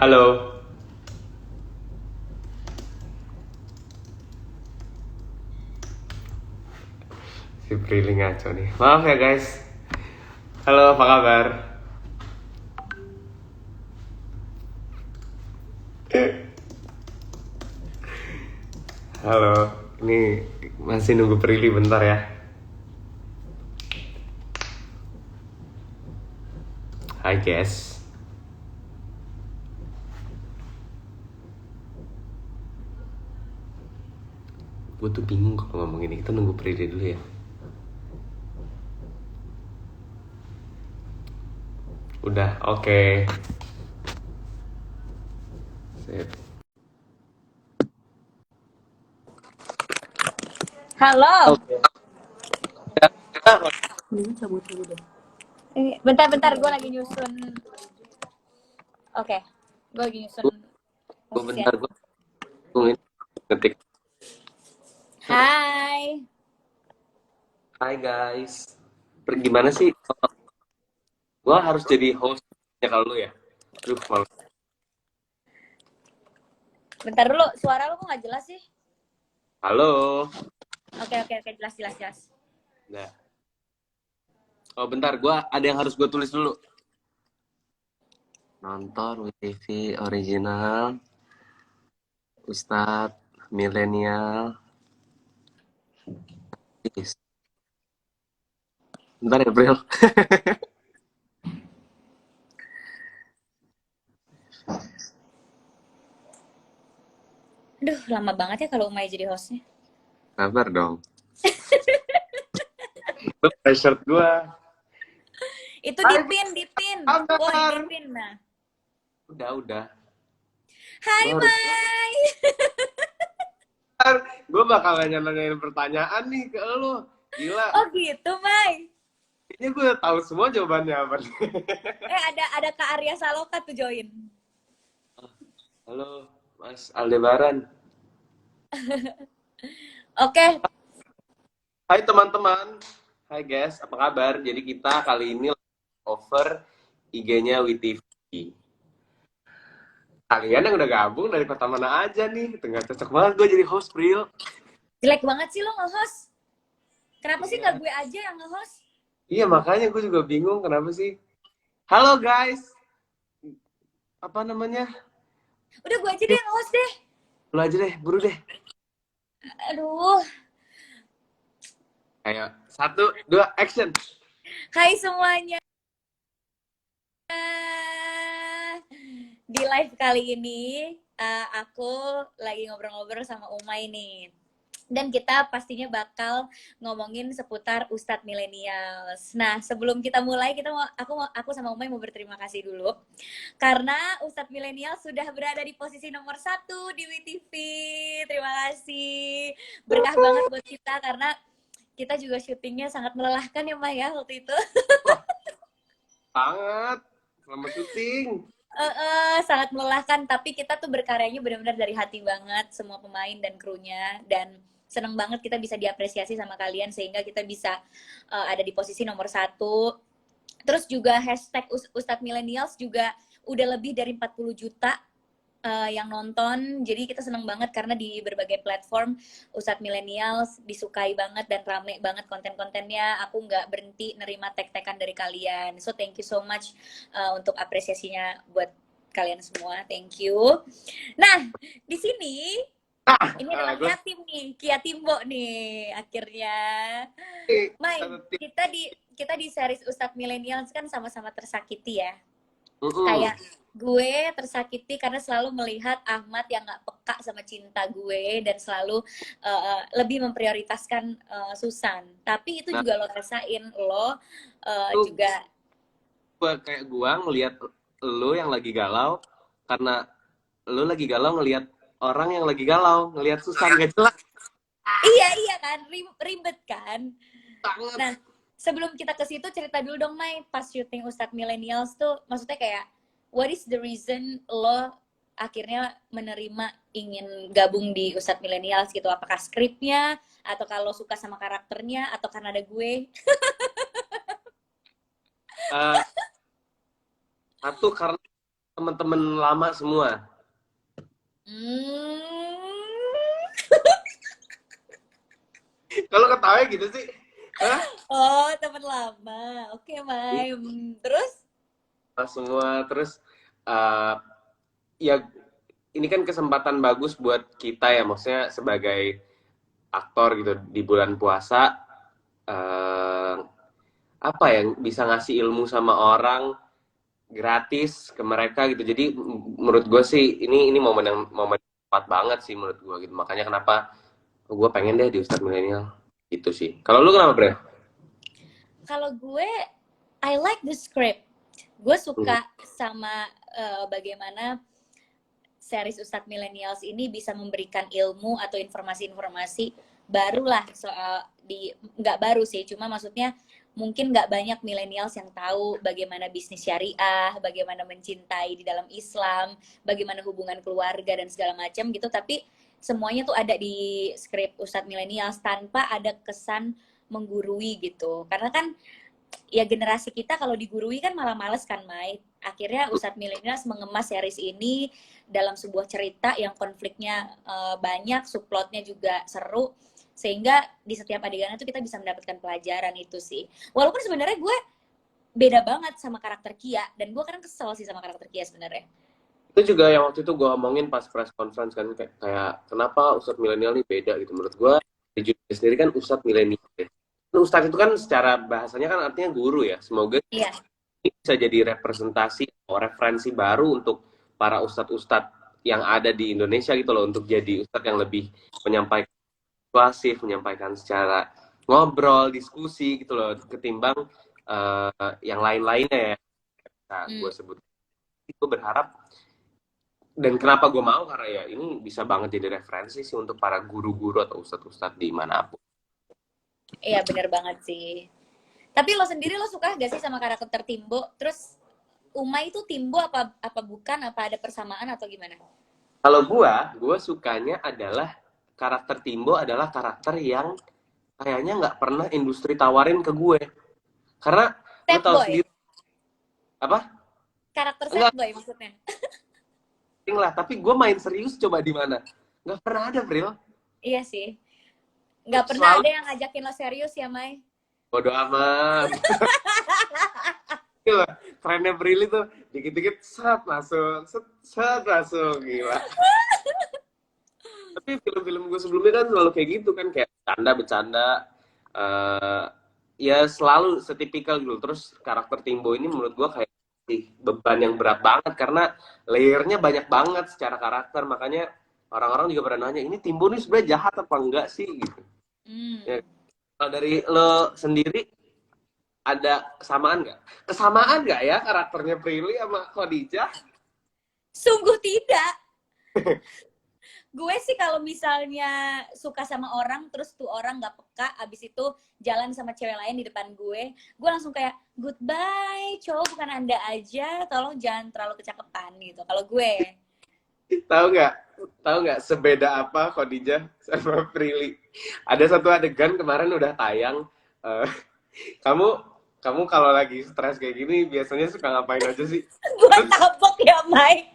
Halo. Si Prilly ngaco nih. Maaf ya guys. Halo, apa kabar? Halo. Ini masih nunggu Prilly bentar ya. Hai guys. Gue tuh bingung kalau ngomong ini. Kita nunggu Prilly dulu ya. Udah, oke. Sip. Halo. Cabut dulu deh. Bentar-bentar gue lagi nyusun. Oke. Gue lagi nyusun Gue musisi. bentar, gue ngetik. Hai. Hai guys. Gimana sih? Gue harus jadi hostnya kalau lu ya? Aduh, malu. Bentar dulu, suara lo kok gak jelas sih? Halo. Oke, jelas. Nah. Oh bentar, ada yang harus gue tulis dulu. Nonton WTV original Ustadz milenial. Bentar ya, Bril. Aduh, lama banget ya kalau Umay jadi hostnya. Sabar dong. Lu shirt gue. Itu Hai, dipin. kabar? Woi, dipin nah. Udah. Hai, Mai. Gue bakal nanyain pertanyaan nih ke lu. Gila. Oh gitu, Mai. Kayaknya gue tahu semua jawabannya apa. Ada Kak Arya Saloka tuh join. Halo, Mas Aldebaran. Oke. Hai teman-teman. Hai guys, apa kabar? Jadi kita kali ini over IG-nya WTV. Kalian yang udah gabung dari kota mana aja nih? Tengah cocok banget gue jadi host, Bril. Jelek banget sih lo nge-host. Kenapa sih Iya. gak gue aja yang nge-host? Iya, makanya gue juga bingung kenapa sih. Halo guys. Apa namanya? Udah gue aja deh yang nge-host deh. Lu aja deh, buru deh. Aduh. Ayo, 1, 2, action. Hai semuanya. Di live kali ini aku lagi ngobrol-ngobrol sama Umay nih. Dan kita pastinya bakal ngomongin seputar Ustadz Millennials. Nah, sebelum kita mulai, aku sama Umay mau berterima kasih dulu karena Ustadz Millennials sudah berada di posisi nomor 1 di WTV. Terima kasih. Berkah banget buat kita karena kita juga syutingnya sangat melelahkan ya Maya waktu itu. Sangat. Selamat syuting. Sangat melelahkan, tapi kita tuh berkaryanya benar-benar dari hati banget, semua pemain dan krunya, dan seneng banget kita bisa diapresiasi sama kalian sehingga kita bisa ada di posisi nomor 1. Terus juga hashtag Ustadz Millennials juga udah lebih dari 40 juta yang nonton. Jadi kita seneng banget karena di berbagai platform Ustadz Millennials disukai banget dan rame banget konten-kontennya. Aku nggak berhenti nerima tag-tagan dari kalian. So thank you so much untuk apresiasinya buat kalian semua. Thank you. Nah, di sini ini adalah Kia Timbo nih akhirnya. Mai, kita di series Ustadz Millennials kan sama-sama tersakiti ya. Kayak gue tersakiti karena selalu melihat Ahmad yang gak peka sama cinta gue dan selalu lebih memprioritaskan Susan. Tapi itu juga lo rasain, lo juga kayak gua ngelihat lo yang lagi galau karena lo lagi galau ngelihat orang yang lagi galau, ngelihat Susan gak jelas. Iya kan, ribet kan. Banget. Nah, sebelum kita ke situ cerita dulu dong Mai, pas syuting Ustadz Millennials tuh maksudnya kayak what is the reason lo akhirnya menerima ingin gabung di Ustadz Millennials gitu? Apakah skripnya atau kalau suka sama karakternya atau karena ada gue? Eh, satu karena teman-teman lama semua. Hmm. Kalau ketawa gitu sih. Hah? Oh, teman lama. Oke, Mai. Terus? Semua terus eh, ya ini kan kesempatan bagus buat kita ya, maksudnya sebagai aktor gitu di bulan puasa, eh, apa ya, bisa ngasih ilmu sama orang gratis ke mereka gitu. Jadi menurut gue sih ini momen yang tepat banget sih menurut gue gitu. Makanya kenapa gue pengen deh di Ustadz Milenial gitu sih. Kalau lu kenapa, Bre? Kalau gue, I like the script. Gue Hmm. suka sama bagaimana series Ustadz Millennials ini bisa memberikan ilmu atau informasi-informasi barulah soal nggak baru sih, cuma maksudnya mungkin nggak banyak millennials yang tahu bagaimana bisnis syariah, bagaimana mencintai di dalam Islam, bagaimana hubungan keluarga dan segala macam gitu, tapi semuanya tuh ada di skrip Ustadz Millennials tanpa ada kesan menggurui gitu. Karena kan ya generasi kita kalau digurui kan malah males kan, Mai. Akhirnya Ustadz Millennials mengemas series ini dalam sebuah cerita yang konfliknya banyak, subplotnya juga seru, sehingga di setiap adegan itu kita bisa mendapatkan pelajaran itu sih. Walaupun sebenarnya gue beda banget sama karakter Kia, dan gue kadang kesel sih sama karakter Kia sebenarnya. Itu juga yang waktu itu gue omongin pas press conference kan, kayak kenapa Ustadz Milenial ini beda gitu. Menurut gue di judul sendiri kan Ustadz Milenial. Ustadz itu kan secara bahasanya kan artinya guru ya. Semoga Iya. ini bisa jadi representasi atau referensi baru untuk para ustadz-ustadz yang ada di Indonesia gitu loh, untuk jadi ustadz yang lebih menyampaikan persuasif, menyampaikan secara ngobrol, diskusi gitu loh, ketimbang yang lain-lainnya ya. Nah, gue sebut itu berharap, dan kenapa gue mau karena ya ini bisa banget jadi referensi sih untuk para guru-guru atau ustadz-ustadz dimanapun. Iya bener banget sih. Tapi lo sendiri lo suka gak sih sama karakter Timbo? Terus Uma itu Timbo apa bukan? Apa ada persamaan atau gimana? Kalau gue sukanya adalah karakter Timbo adalah karakter yang kayaknya nggak pernah industri tawarin ke gue. Karena lu Sad tahu boy. sendiri apa? Karakter sad Enggak, boy maksudnya. lah. Tapi gue main serius coba di mana? Nggak pernah ada, Bril. Iya sih. Nggak pernah Selalu ada yang ngajakin lo serius ya, Mai? bodo amat. Gila, kerennya Bril itu dikit-dikit set masuk, set masuk, gila. Tapi film-film gue sebelumnya kan selalu kayak gitu kan, kayak bercanda-bercanda. eh Ya selalu setipikal gitu. Terus karakter Timbo ini menurut gue kayak beban yang berat banget karena layernya banyak banget secara karakter. Makanya orang-orang juga pernah nanya, ini Timbo ini sebenarnya jahat apa enggak sih gitu. Ya, kalau dari lo sendiri ada kesamaan nggak? Kesamaan nggak ya karakternya Prilly sama Khadijah? Sungguh tidak. Gue sih kalau misalnya suka sama orang, terus tuh orang nggak peka, abis itu jalan sama cewek lain di depan gue langsung kayak, goodbye, cowok bukan Anda aja, tolong jangan terlalu kecakepan gitu. Kalau gue, Tahu nggak? Tahu nggak sebeda apa Khadijah sama Prilly? Ada satu adegan kemarin udah tayang. eh, kamu kamu kalau lagi stres kayak gini biasanya suka ngapain aja sih? gue Terus tabok ya, Mai.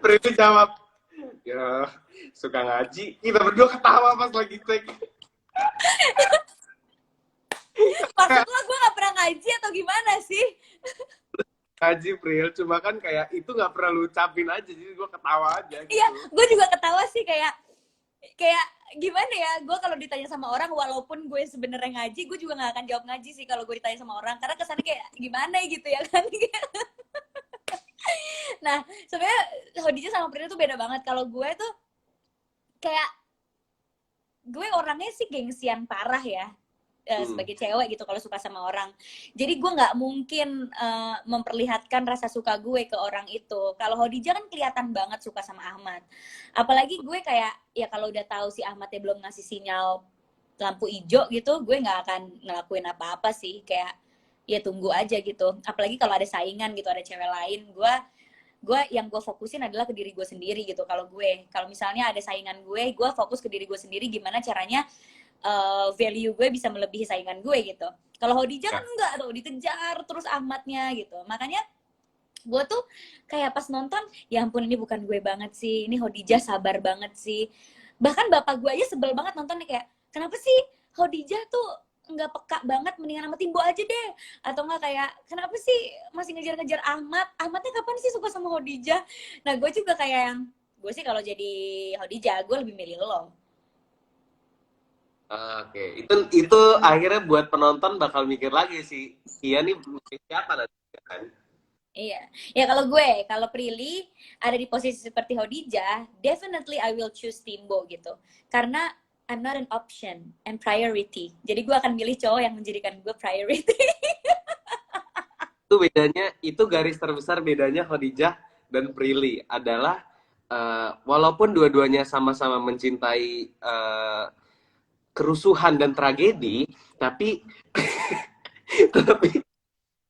Prilly jawab, ya suka ngaji. Kita berdua ketawa pas lagi cek. Maksud lo gue gak pernah ngaji atau gimana sih? Ngaji Pril, cuma kan kayak itu nggak pernah lu ucapin aja, jadi gue ketawa aja gitu. Iya, gue juga ketawa sih kayak gimana ya, gue kalau ditanya sama orang walaupun gue sebenarnya ngaji, gue juga nggak akan jawab ngaji sih kalau gue ditanya sama orang, karena kesannya kayak gimana gitu ya kan. Nah sebenarnya Khadijah sama Prina tuh beda banget. Kalau gue tuh kayak gue orangnya sih gengsian parah ya, sebagai cewek gitu kalau suka sama orang. Jadi gue nggak mungkin memperlihatkan rasa suka gue ke orang itu. Kalau Khadijah kan kelihatan banget suka sama Ahmad. Apalagi gue kayak ya kalau udah tahu si Ahmadnya belum ngasih sinyal lampu hijau gitu, gue nggak akan ngelakuin apa-apa sih. Kayak ya tunggu aja gitu. Apalagi kalau ada saingan gitu, ada cewek lain, gue yang gue fokusin adalah ke diri gue sendiri gitu. Kalau misalnya ada saingan gue fokus ke diri gue sendiri, gimana caranya value gue bisa melebihi saingan gue gitu. Kalau Hodijah Ya. kan enggak tuh, dikejar terus Ahmadnya gitu. Makanya gue tuh kayak pas nonton, ya ampun ini bukan gue banget sih, ini Hodijah sabar banget sih. Bahkan bapak gue aja sebel banget nontonnya, kayak kenapa sih Hodijah tuh nggak peka banget, mendingan sama Timbo aja deh. Atau nggak kayak kenapa sih masih ngejar-ngejar Ahmadnya kapan sih suka sama Hodijah. Nah gue juga kayak yang, gue sih kalau jadi Hodijah gue lebih milih lo. Oke, itu akhirnya buat penonton bakal mikir lagi sih, iya nih siapa nanti kan? Iya, ya kalau Prilly ada di posisi seperti Hodijah, definitely I will choose Timbo gitu. Karena I'm not an option and priority. Jadi gue akan milih cowok yang menjadikan gue priority. Itu bedanya, itu garis terbesar bedanya Khadijah dan Prilly adalah walaupun dua-duanya sama-sama mencintai kerusuhan dan tragedi, tapi tapi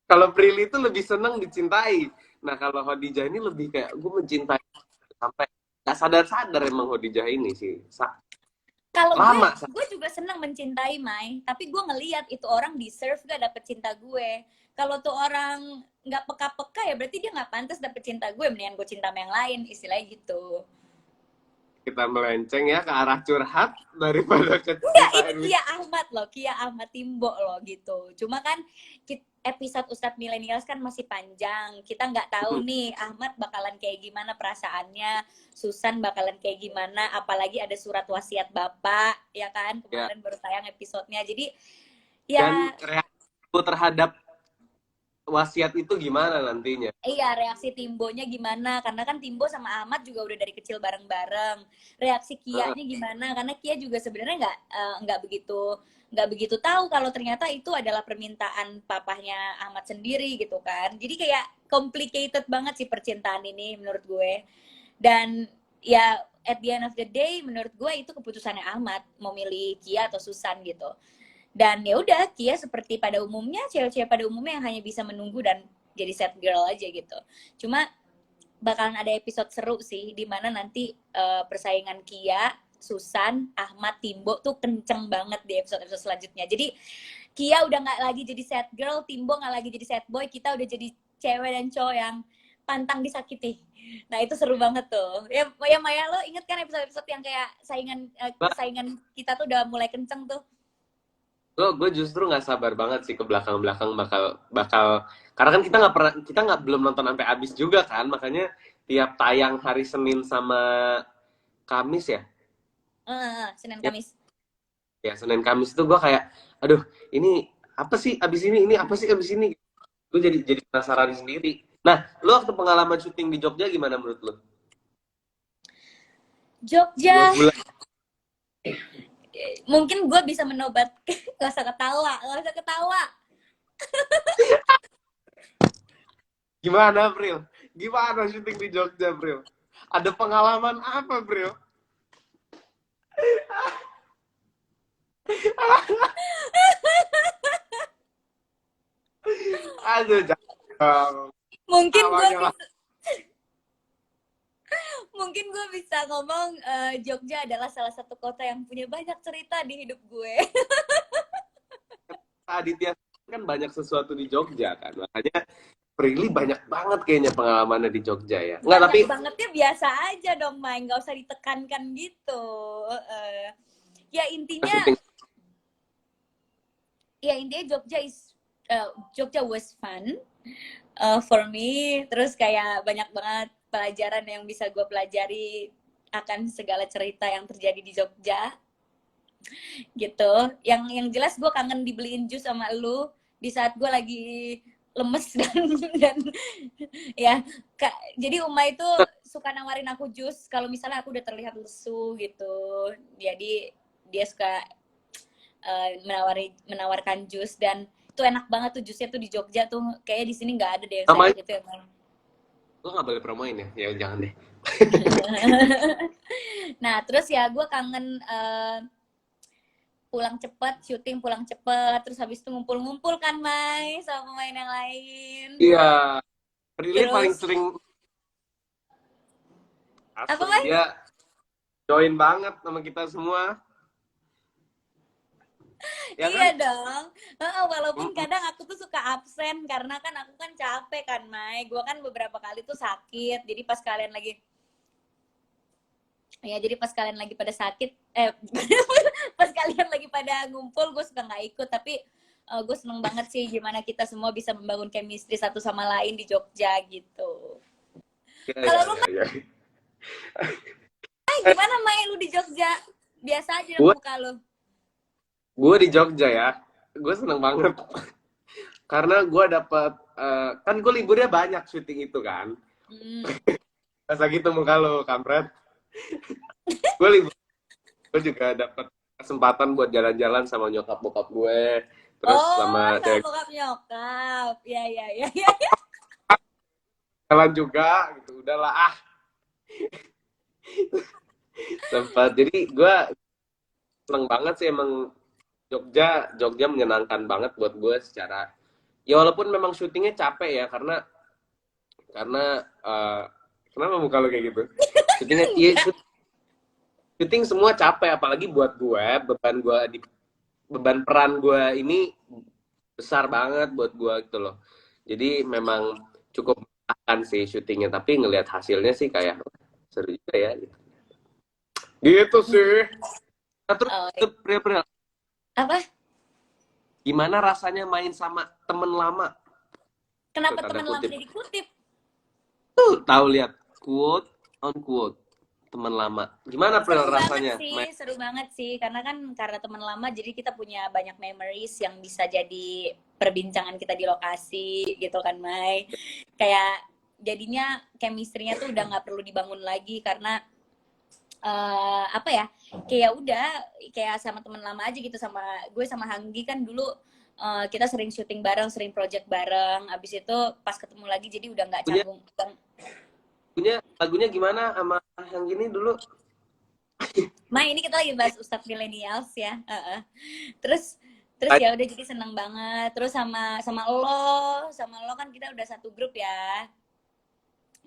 kalau Prilly itu lebih senang dicintai. Nah kalau Khadijah ini lebih kayak gue mencintai sampai nggak sadar-sadar emang Khadijah ini sih. Kalau Lama. gue juga senang mencintai Mai, tapi gue ngeliat itu orang deserve gak dapet cinta gue. Kalau tuh orang nggak peka-peka ya berarti dia nggak pantas dapet cinta gue, mendingan gue cinta sama yang lain, istilahnya gitu. Kita melenceng ya ke arah curhat daripada ke Enggak, ini ceritain. Kia Ahmad loh, Kia Ahmad Timbo loh gitu. Cuma kan episode Ustadz Millennials kan masih panjang. Kita nggak tahu nih Ahmad bakalan kayak gimana perasaannya, Susan bakalan kayak gimana, apalagi ada surat wasiat Bapak, ya kan? Ya. Kemarin baru tayang episodenya. Jadi Dan ya reaksi terhadap wasiat itu gimana nantinya? iya, reaksi Timbonya gimana? Karena kan Timbo sama Ahmad juga udah dari kecil bareng-bareng. Reaksi Heeh. Kianya gimana? Karena Kia juga sebenarnya nggak begitu tahu kalau ternyata itu adalah permintaan papahnya Ahmad sendiri gitu kan. Jadi kayak complicated banget sih percintaan ini menurut gue. Dan ya at the end of the day menurut gue itu keputusannya Ahmad mau milih Kia atau Susan gitu. Dan ya udah, Kia seperti pada umumnya, cewek-cewek pada umumnya yang hanya bisa menunggu dan jadi sad girl aja gitu. Cuma bakalan ada episode seru sih, di mana nanti persaingan Kia, Susan, Ahmad, Timbo tuh kenceng banget di episode-episode selanjutnya. Jadi Kia udah nggak lagi jadi sad girl, Timbo nggak lagi jadi sad boy, kita udah jadi cewek dan cowok yang pantang disakiti. Nah itu seru banget tuh. Ya Maya, lo inget kan episode-episode yang kayak persaingan kita tuh udah mulai kenceng tuh. Gue justru nggak sabar banget sih ke belakang-belakang bakal karena kan kita belum nonton sampai habis juga kan, makanya tiap tayang hari Senin sama Kamis ya. Senin Ya, Kamis. ya Senin Kamis itu gue kayak aduh, ini apa sih abis ini apa sih abis ini, gue jadi penasaran sendiri. Nah, lo waktu pengalaman syuting di Jogja gimana menurut lo? Dua Jogja, bulan mungkin gue bisa menobat. Gak usah ketawa. Gimana, April? Gimana syuting di Jogja, April? Ada pengalaman apa, April? Aduh, jangan. Mungkin gue Awalnya bisa, mungkin gue bisa ngomong Jogja adalah salah satu kota yang punya banyak cerita di hidup gue. Aditya kan banyak sesuatu di Jogja kan, makanya Prilly banyak banget kayaknya pengalamannya di Jogja ya. Enggak, Banyak tapi bangetnya biasa aja dong, Mai. Nggak usah ditekankan gitu. Ya intinya, syuting Jogja was fun for me. Terus kayak banyak banget pelajaran yang bisa gue pelajari akan segala cerita yang terjadi di Jogja gitu. Yang jelas gue kangen dibeliin jus sama lu di saat gue lagi lemes dan ya Kak, jadi Uma itu suka nawarin aku jus kalau misalnya aku udah terlihat lesu gitu. Jadi dia suka menawarkan jus, dan itu enak banget tuh jusnya tuh di Jogja tuh, kayaknya di sini nggak ada deh yang namanya, seenak itu emang. lo nggak boleh promoin ya? Ya jangan deh. Nah terus ya gue kangen pulang cepet, syuting pulang cepet, terus habis itu ngumpul-ngumpul kan Mai sama pemain yang lain. Iya, Prilly paling Terus sering apa asli Mai? dia join banget sama kita semua. Ya kan? Iya dong. Walaupun Mm-mm. kadang aku tuh suka absen karena kan aku kan capek kan, Mai. Gue kan beberapa kali tuh sakit. Jadi pas kalian lagi pada sakit, pas kalian lagi pada ngumpul, gue suka nggak ikut. Tapi gue seneng banget sih gimana kita semua bisa membangun chemistry satu sama lain di Jogja gitu. Ya, Kalau ya, lu ya, ya. Mai, gimana Mai lu di Jogja? Biasa aja dong Gue muka lu. gue di Jogja ya. Gue seneng banget karena gue dapat kan gue liburnya banyak syuting itu kan. Hmm. Masa gitu muka lo, kampret. Gue libur, gue juga dapat kesempatan buat jalan-jalan sama nyokap bokap gue, terus Oh, sama sama cewek bokap nyokap. Ya, ya, ya, ya. jalan juga gitu. Udahlah ah, sempat. Jadi gue seneng banget sih emang Jogja. Jogja menyenangkan banget buat gue secara, ya walaupun memang syutingnya capek ya karena kenapa muka lo kayak gitu? Syutingnya iya, Enggak. syuting semua capek, apalagi buat gue, beban peran gue ini besar banget buat gue gitu loh. Jadi memang cukup melelahkan sih syutingnya, tapi ngelihat hasilnya sih kayak seru juga ya gitu. Gitu sih. Nah, terus Oh, Pril, apa? gimana rasanya main sama temen lama? Tuh, Kenapa tanda teman lama kutip. jadi kutip? Tuh, tahu lihat quote on quote teman lama. Gimana Pril rasanya main? Seru banget sih. Karena teman lama jadi kita punya banyak memories yang bisa jadi perbincangan kita di lokasi gitu kan, Mai. Kayak jadinya chemistry-nya tuh udah nggak perlu dibangun lagi karena apa ya? Kayak udah kayak sama teman lama aja gitu sama gue sama Hanggi kan dulu kita sering syuting bareng, sering project bareng. Abis itu pas ketemu lagi jadi udah nggak Punya canggung. lagunya gimana sama yang gini dulu? Mai, ini kita lagi bahas Ustadz Millennials ya. Terus terus ya udah jadi seneng banget. Terus sama lo kan kita udah satu grup ya.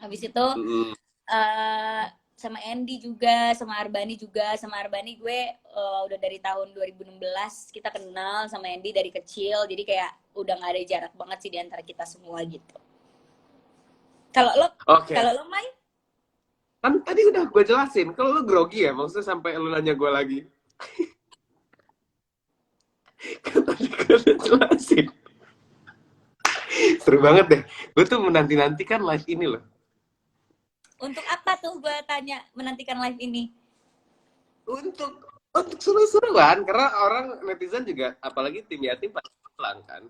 Habis itu Mm-mm. eh sama Andy juga, sama Arbani gue udah dari tahun 2016 kita kenal sama Andy dari kecil. Jadi kayak udah nggak ada jarak banget sih di antara kita semua gitu. Kalau lo Oke. kalau lo Mai, Kan tadi udah gue jelasin, kalau lu grogi ya, maksudnya sampai lu nanya gue lagi. Kan tadi gue udah jelasin. Seru banget deh. Gue tuh menanti-nantikan live ini loh. untuk apa tuh gue tanya menantikan live ini? Untuk seru-seruan, karena orang netizen juga, apalagi tim yatim pasti bilang kan.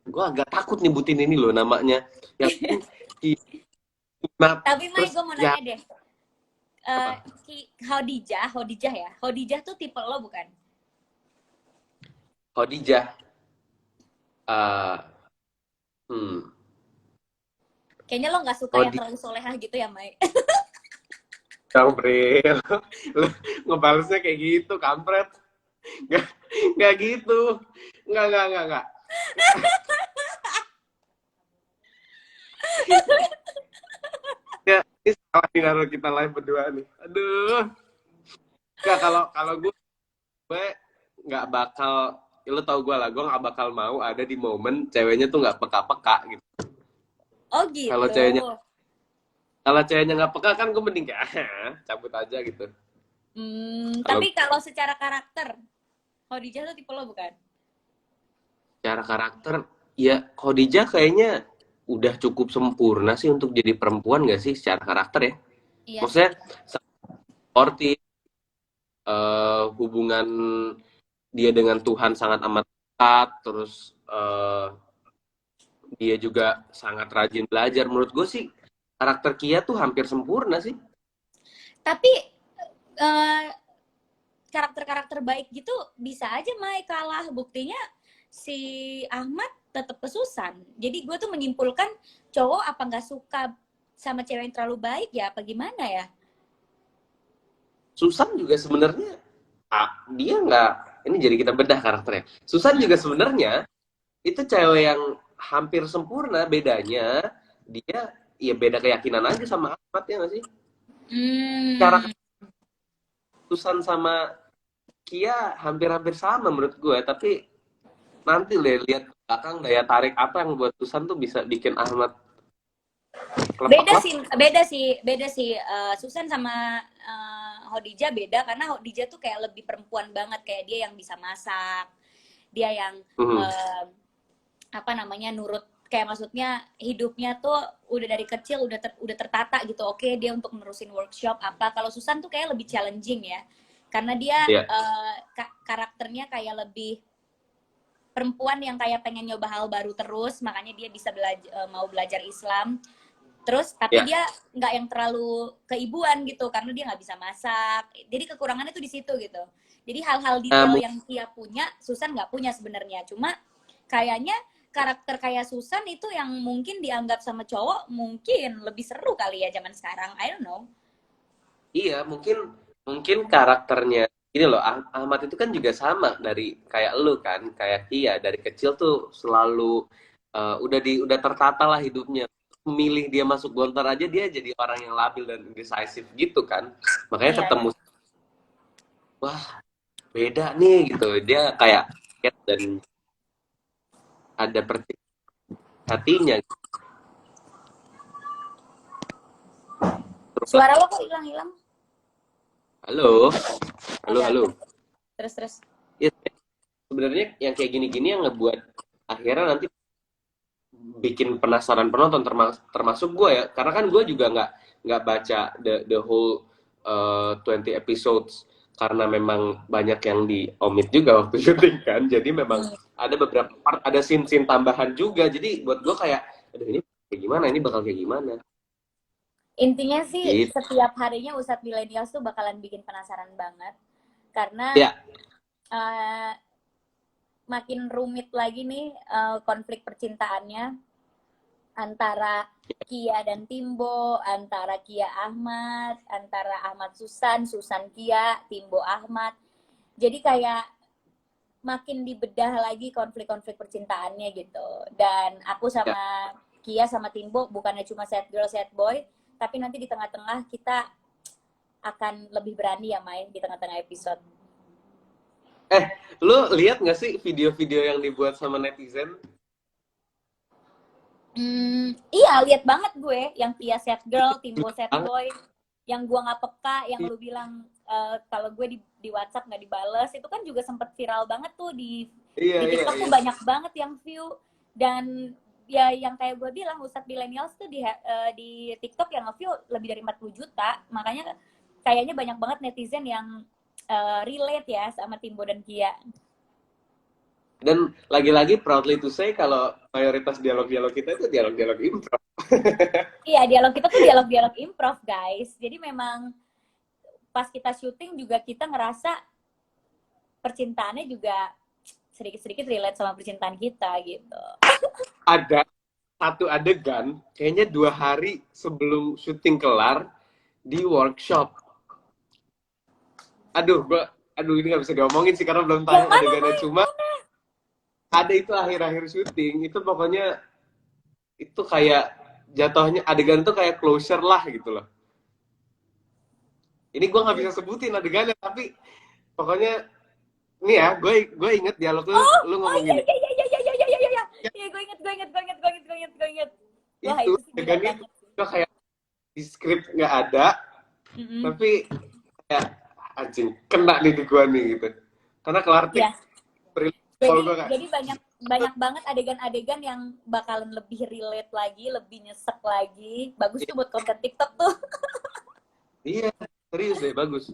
Gue agak takut nyebutin ini loh namanya. Yang Tapi Mai, terus gue mau ya nanya deh. apa? Hodijah ya. Hodijah tuh tipe lo bukan? Khadijah. Uh, hmm. Kayaknya lo nggak suka yang Khadijah. terlalu solehah gitu ya, Mai. Kampret. Lu ngebalesnya kayak gitu, kampret. Nggak, nggak gitu. Nggak. Ya, ini salah nih kalau kita live berdua nih. Aduh. Nggak, kalau gue nggak bakal, ya lo tau gue lah, gue nggak bakal mau ada di momen ceweknya tuh nggak peka-peka gitu. Oh Kalau gitu. ceweknya kalau ceweknya nggak peka kan gue mending kayak cabut aja gitu. Kalau Tapi kalau secara karakter, Hodijah tuh tipe lo bukan? cara karakter, ya Khadijah kayaknya udah cukup sempurna sih untuk jadi perempuan gak sih secara karakter ya. Iya sih. Maksudnya seperti hubungan dia dengan Tuhan sangat amat dekat, terus dia juga sangat rajin belajar. Menurut gue sih karakter Kia tuh hampir sempurna sih. Tapi eh, karakter-karakter baik gitu bisa aja Mai kalah. Buktinya si Ahmad tetap kesusan. Jadi gue tuh menyimpulkan cowok apa nggak suka sama cewek yang terlalu baik ya apa gimana ya? Susan juga sebenarnya dia nggak, ini jadi kita bedah karakternya. Susan juga sebenarnya itu cewek yang hampir sempurna, bedanya dia ya beda keyakinan aja sama Ahmad ya nggak sih? Cara Hmm. Susan sama Kia hampir-hampir sama menurut gue, tapi nanti lihat ke belakang daya tarik apa yang buat Susan tuh bisa bikin Ahmad Beda kelepak-lepak. sih, beda sih, beda sih. Susan sama Khadijah beda karena Khadijah tuh kayak lebih perempuan banget, kayak dia yang bisa masak, dia yang Mhm. eh, apa namanya nurut, kayak maksudnya hidupnya tuh udah dari kecil udah tertata gitu. Oke, dia untuk nerusin workshop apa. Kalau Susan tuh kayak lebih challenging ya, karena dia Iya. karakternya kayak lebih perempuan yang kayak pengen nyoba hal baru terus, makanya dia bisa mau belajar Islam. Terus tapi Ya. dia nggak yang terlalu keibuan gitu karena dia nggak bisa masak. Jadi kekurangannya tuh di situ gitu. Jadi hal-hal detail Nah, yang dia punya Susan nggak punya sebenarnya. Cuma kayaknya karakter kayak Susan itu yang mungkin dianggap sama cowok mungkin lebih seru kali ya zaman sekarang. I don't know. iya, mungkin mungkin karakternya ini loh, Ahmad itu kan juga sama dari kayak lu kan, kayak Kia dari kecil tuh selalu udah tertata lah hidupnya. Milih dia masuk Gontar aja dia jadi orang yang labil dan indecisive gitu kan. Makanya Iya, ketemu, wah beda nih gitu. Dia kayak kaget dan ada percaya hatinya. Terus, suara lo kok hilang-hilang. halo, halo, Ada halo. ada. Terus. Ya, sebenarnya yang kayak gini-gini yang ngebuat akhirnya nanti bikin penasaran penonton termasuk gue ya karena kan gue juga nggak baca the whole 20 episodes karena memang banyak yang di omit juga waktu syuting kan jadi memang Hmm. ada beberapa part ada scene-scene tambahan juga jadi buat gue kayak aduh ini kayak gimana ini bakal kayak gimana Intinya sih gitu setiap harinya Ustadz Millennials tuh bakalan bikin penasaran banget karena ya. uh, makin rumit lagi nih konflik percintaannya antara Kia dan Timbo, antara Kia Ahmad, antara Ahmad Susan, Susan Kia, Timbo Ahmad. Jadi kayak makin dibedah lagi konflik-konflik percintaannya gitu. Dan aku Ya. sama Kia sama Timbo bukannya cuma sad girl, sad boy, tapi nanti di tengah-tengah kita akan lebih berani ya main di tengah-tengah episode. eh lu lihat nggak sih video-video yang dibuat sama netizen. Iya, lihat banget gue yang Kia sad girl, Timbo Lucu sad banget. boy, yang gua nggak peka, yang lu bilang kalau gue di WhatsApp nggak dibales, itu kan juga sempet viral banget tuh Iya, di iya, TikTok tuh iya. banyak banget yang view dan ya yang kayak gue bilang Ustadz Millennials tuh di TikTok yang nge-view lebih dari 40 juta, makanya kayaknya banyak banget netizen yang relate ya sama Timbo dan Kia. Dan lagi-lagi proudly to say kalau mayoritas dialog-dialog kita itu dialog-dialog improv. Iya, dialog kita tuh dialog-dialog improv, guys. Jadi memang pas kita syuting juga kita ngerasa percintaannya juga sedikit-sedikit relate sama percintaan kita gitu. Ada satu adegan, kayaknya 2 hari sebelum syuting kelar di workshop. Aduh ini nggak bisa diomongin sih karena belum Yang tayang mana adegannya. main? Cuma ada itu akhir-akhir syuting itu pokoknya itu kayak jatuhnya adegan itu kayak closure lah gitu loh. Ini gue nggak bisa sebutin adegannya tapi pokoknya ini ya gue inget dialog lu Oh ngomong iya gini. iya iya iya iya iya iya iya iya. Ya, Iya gue inget. Wah itu itu sih gila adegan itu banget. gue kayak di skrip nggak ada Mm-mm. tapi kayak anjing kena nih di gua nih gitu karena kelar tik Ya. kalau gua kayak Jadi banyak banyak banget adegan-adegan yang bakalan lebih relate lagi, lebih nyesek lagi. Bagus tuh buat konten TikTok tuh. iya serius deh bagus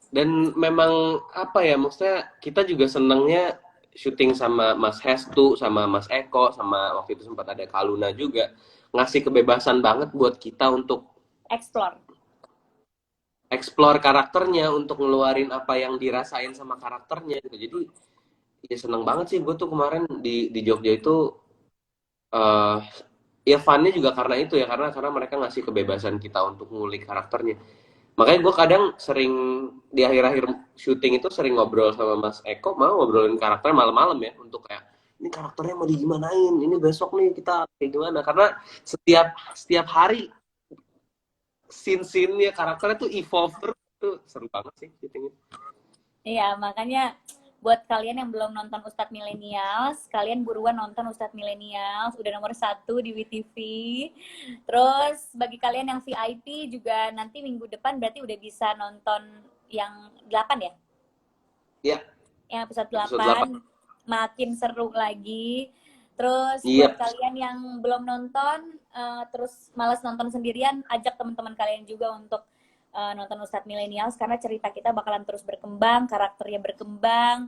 dan memang apa ya maksudnya kita juga senangnya syuting sama Mas Hestu sama Mas Eko sama waktu itu sempat ada Kaluna juga ngasih kebebasan banget buat kita untuk Explore. explore karakternya untuk ngeluarin apa yang dirasain sama karakternya gitu jadi ya seneng banget sih gue tuh kemarin di Jogja itu eh ya funnya juga karena itu ya karena mereka ngasih kebebasan kita untuk ngulik karakternya makanya gue kadang sering di akhir-akhir syuting itu sering ngobrol sama Mas Eko mau ngobrolin karakter malam-malam ya untuk kayak ini karakternya mau digimanain ini besok nih kita kayak gimana karena setiap setiap hari scene-scene-nya karakternya tuh evolve terus tuh seru banget sih syutingnya Iya, makanya buat kalian yang belum nonton Ustadz Millennials, kalian buruan nonton Ustadz Millennials, udah nomor 1 di WTV. Terus bagi kalian yang VIP juga nanti minggu depan berarti udah bisa nonton yang 8 ya? Iya, Yang episode episode 8 8. makin seru lagi. Terus buat Iya, kalian yang belum nonton, terus malas nonton sendirian, ajak teman-teman kalian juga untuk nonton Ustadz Millennials karena cerita kita bakalan terus berkembang, karakternya berkembang,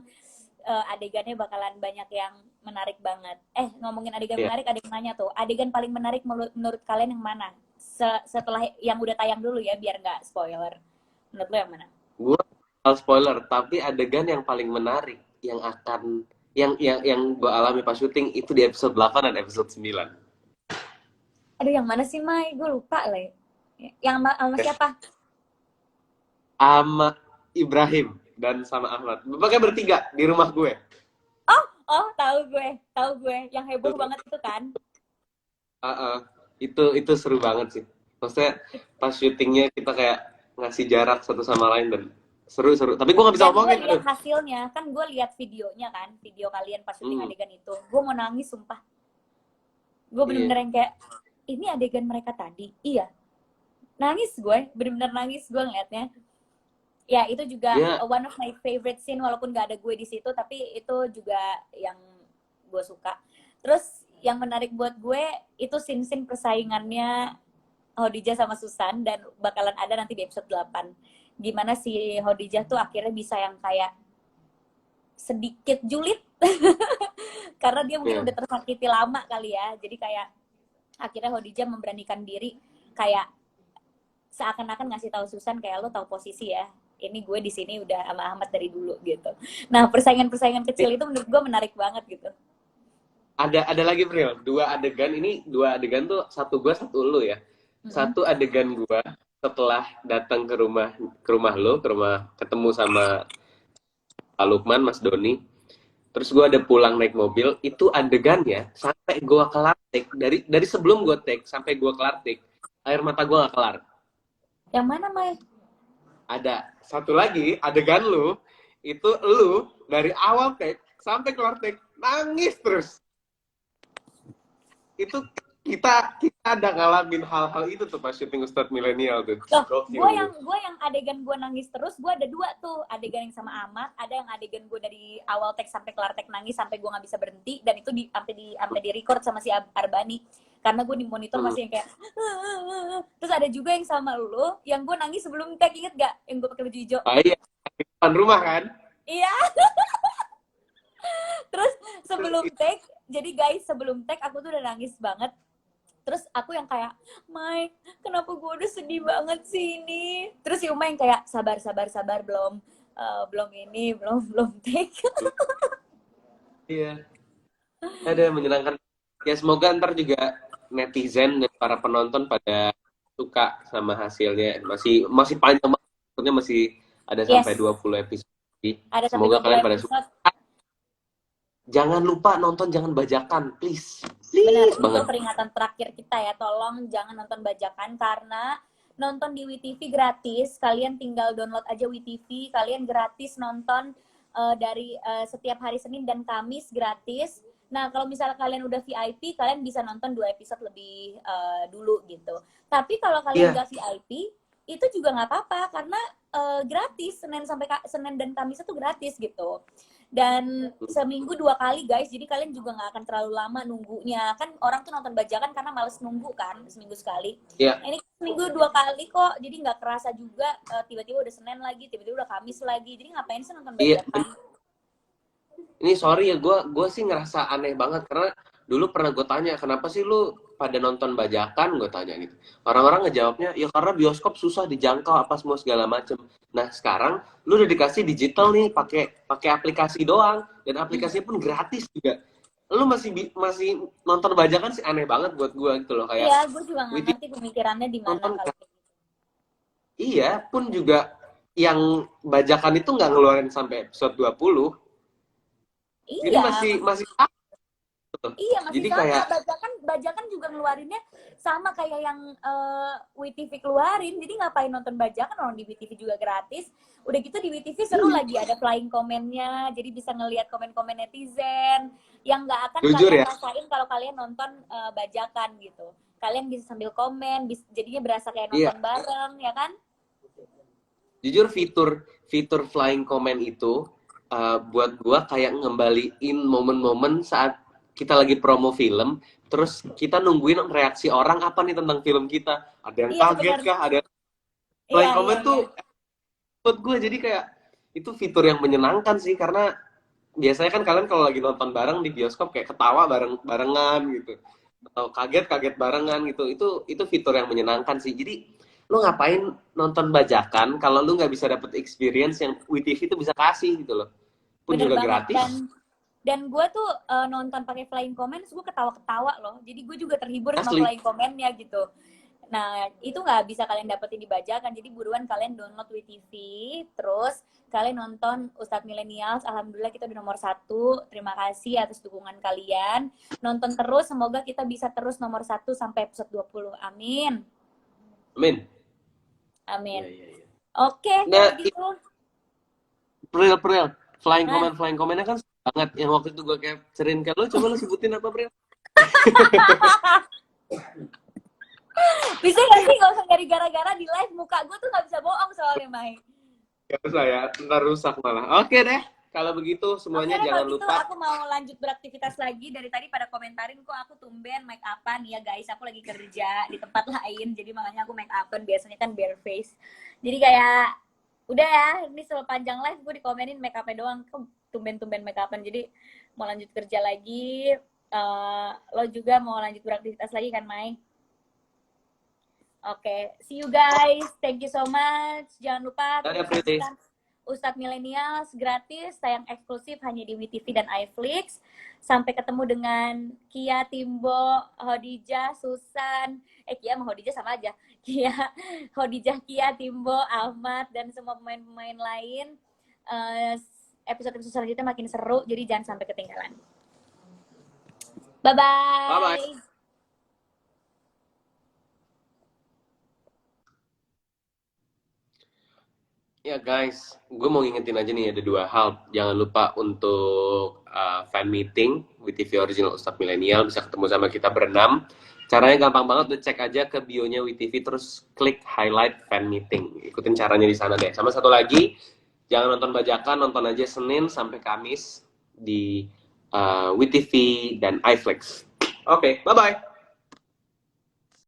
adegannya bakalan banyak yang menarik banget. Ngomongin adegan iya. menarik, ada yang nanya tuh, adegan paling menarik menurut kalian yang mana? Setelah yang udah tayang dulu ya, biar nggak spoiler. Menurut lo yang mana? Gue spoiler, tapi adegan yang paling menarik yang akan yang gue alami pas syuting itu di episode 8 dan episode 9. Aduh, yang mana sih, Mai? Gue lupa lah. Yang sama siapa? Sama Ibrahim dan sama Ahmad. Pokoknya bertiga di rumah gue. Oh, tahu gue. Yang heboh banget itu kan? Itu seru banget sih. Maksudnya pas syutingnya kita kayak ngasih jarak satu sama lain dan seru. Tapi gue nggak bisa Dan gue ngomongin. lihat hasilnya, kan gue lihat videonya kan, video kalian pas syuting adegan itu. Gue mau nangis, sumpah. Gue bener-bener yang kayak, ini adegan mereka tadi? Iya. Nangis gue, bener-bener nangis gue ngeliatnya. Ya, itu juga one of my favorite scene, walaupun gak ada gue di situ, tapi itu juga yang gue suka. Terus yang menarik buat gue, itu scene-scene persaingannya Khadijah sama Susan, dan bakalan ada nanti di episode 8. Gimana si Khadijah tuh akhirnya bisa yang kayak sedikit julid, karena dia mungkin udah tersakiti lama kali ya, jadi kayak akhirnya Khadijah memberanikan diri, kayak seakan-akan ngasih tahu Susan kayak, lo tahu posisi ya, ini gue di sini udah sama Ahmad dari dulu gitu. Nah, persaingan kecil itu menurut gue menarik banget gitu. Ada lagi Pril, dua adegan tuh, satu gue satu lu ya. Satu adegan gue setelah datang ke rumah lo, ketemu sama Pak Lukman, Mas Doni. Terus gue ada pulang naik mobil, itu adegannya sampai gue kelar take, dari sebelum gue take sampai gue kelar take, air mata gue gak kelar. Yang mana, Mai? Ada satu lagi adegan lu, itu lu dari awal take sampai kelar take nangis terus. Itu kita ada ngalamin hal-hal itu tuh pas syuting Ustadz Millennial tuh. Gue yang adegan gue nangis terus, gue ada 2 tuh, adegan yang sama Ahmad, ada yang adegan gue dari awal take sampai kelar take nangis sampai gue nggak bisa berhenti, dan itu sampai di record sama si Arbani, karena gue di monitor masih yang kayak terus ada juga yang sama lu, yang gue nangis sebelum take, inget gak? Yang gue pakai baju hijau. Iya, di depan rumah kan? Iya. Terus sebelum take, jadi guys, sebelum take aku tuh udah nangis banget. Terus aku yang kayak, Mai, kenapa gue udah sedih banget sih ini? Terus si Uma yang kayak, sabar, belum take. Iya. Ada menyenangkan. Ya semoga ntar juga netizen dan para penonton pada suka sama hasilnya. Masih panjang banget, maksudnya masih ada sampai 20 episode. Ada Semoga sampai kalian pada suka. Jangan lupa nonton, jangan bajakan, please. Benar, itu banget. peringatan terakhir kita ya. Tolong jangan nonton bajakan, karena nonton di WTV gratis. Kalian tinggal download aja WTV, kalian gratis nonton dari setiap hari Senin dan Kamis gratis. Nah, kalau misalnya kalian udah VIP, kalian bisa nonton 2 episode lebih dulu gitu. Tapi kalau kalian nggak VIP, itu juga nggak apa-apa, karena gratis. Senin dan Kamis itu gratis gitu. Dan seminggu 2 kali guys, jadi kalian juga nggak akan terlalu lama nunggunya. Kan orang tuh nonton bajakan karena males nunggu kan, seminggu sekali. Ini seminggu 2 kali kok, jadi nggak kerasa juga. Tiba-tiba udah Senin lagi, tiba-tiba udah Kamis lagi, jadi ngapain sih nonton bajakan? Ini sorry ya, gue sih ngerasa aneh banget, karena dulu pernah gue tanya, kenapa sih lu pada nonton bajakan, gue tanya gitu. Orang-orang ngejawabnya, ya karena bioskop susah dijangkau apa semua segala macem. Nah sekarang lu udah dikasih digital nih, pakai aplikasi doang, dan aplikasinya pun gratis juga. Lu masih nonton bajakan sih, aneh banget buat gue gitu loh, kayak. Iya, gue juga nggak ngerti pemikirannya di mana kalau gitu. Iya, pun juga yang bajakan itu nggak ngeluarin sampai episode 20. Iya. Jadi masih Iya, masih Jadi sama. kayak Bajakan juga ngeluarinnya sama kayak yang WeTV keluarin. Jadi ngapain nonton bajakan, orang di WeTV juga gratis. Udah gitu di WeTV seru lagi, ada flying komennya. Jadi bisa ngelihat komen-komen netizen yang nggak akan jujur kalian ya, rasain kalau kalian nonton bajakan gitu. Kalian bisa sambil komen, jadinya berasa kayak iya, nonton bareng, ya kan? jujur fitur flying comment itu buat gua kayak ngembaliin momen-momen saat kita lagi promo film, terus kita nungguin reaksi orang apa nih tentang film kita. Ada yang Iya, kaget benar. kah? Ada yang Iya, flying iya, comment iya. tuh buat gue jadi kayak itu fitur yang menyenangkan sih, karena biasanya kan kalian kalau lagi nonton bareng di bioskop kayak ketawa barengan gitu, atau kaget barengan gitu. Itu fitur yang menyenangkan sih. Jadi lu ngapain nonton bajakan kalau lu nggak bisa dapet experience yang WeTV itu bisa kasih gitu loh, pun Bener juga banget. gratis. Dan gue tuh nonton pakai flying comments, gue ketawa-ketawa loh. Jadi gue juga terhibur sama Asli. flying commentnya gitu. Nah, itu nggak bisa kalian dapetin di bajakan. Jadi buruan kalian download WeTV, terus kalian nonton Ustadz Millennials. Alhamdulillah kita udah nomor 1. Terima kasih atas dukungan kalian. Nonton terus, semoga kita bisa terus nomor 1 sampai episode 20. Amin. Amin. Amin. Iya. Oke, Nah, kalau gitu. Pril, flying Nah, comment-nya kan banget. Yang waktu itu gue capturein ke lu, coba lu sebutin apa, Pril? bisa nggak sih nggak usah nyari gara-gara di live, muka gue tuh nggak bisa bohong soalnya, Mai. Gak usah ya, ntar rusak malah. Oke deh, kalau begitu semuanya Oke, jangan kalau gitu lupa. aku mau lanjut beraktivitas lagi. Dari tadi pada komentarin kok aku tumben make upan. Ya guys, aku lagi kerja di tempat lain, jadi makanya aku make upan. Biasanya kan bare face. Jadi kayak udah ya, ini sepanjang live gue dikomenin make upnya doang. Kok tumben-tumben make upan. Jadi mau lanjut kerja lagi. Lo juga mau lanjut beraktivitas lagi kan, Mai? Oke, see you guys. Thank you so much. Jangan lupa Dadah, terus Priti. saksikan Ustadz Millennials gratis, tayang eksklusif hanya di WeTV dan iFlix. Sampai ketemu dengan Kia, Timbo, Hodijah, Susan. Kia sama Hodijah sama aja. Kia, Hodijah, Kia, Timbo, Ahmad, dan semua pemain-pemain lain. Episode-episode selanjutnya makin seru, jadi jangan sampai ketinggalan. Bye-bye. Bye-bye. Ya guys, gue mau ngingetin aja nih ada 2 hal. Jangan lupa untuk fan meeting WeTV Original Ustadz Millennial, bisa ketemu sama kita berenam. Caranya gampang banget, udah cek aja ke bio-nya WeTV, terus klik highlight fan meeting. Ikutin caranya di sana deh. Sama satu lagi, jangan nonton bajakan, nonton aja Senin sampai Kamis di WeTV dan iFlix. Oke, bye-bye.